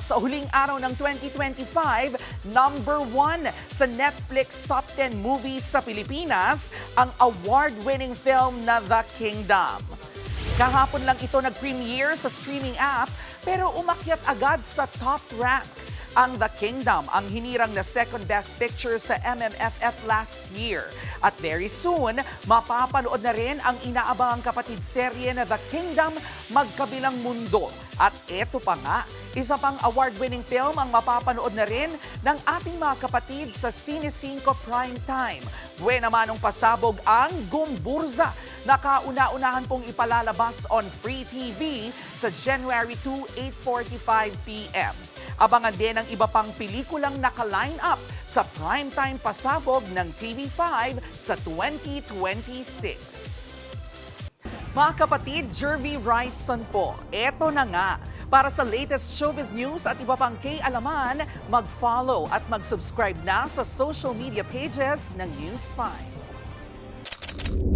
sa huling araw ng 2025, #1 sa Netflix Top 10 Movies sa Pilipinas, ang award-winning film na The Kingdom. Kahapon lang ito nag-premiere sa streaming app pero umakyat agad sa top rank. Ang The Kingdom ang hinirang na second best picture sa MMFF last year. At very soon, mapapanood na rin ang inaabangang kapatid serye na The Kingdom Magkabilang Mundo. At eto pa nga, isa pang award-winning film ang mapapanood na rin ng ating mga kapatid sa Cine 5 Prime Time. Buena manong pasabog ang Gumburza na kauna-unahan pong ipalalabas on Free TV sa January 2, 8:45 p.m. Abangan din ang iba pang pelikulang naka-line up sa primetime pasabog ng TV5 sa 2026. Mga kapatid, Jervy Wrightson po, eto na nga. Para sa latest showbiz news at iba pang K-alaman, mag-follow at mag-subscribe na sa social media pages ng News 5.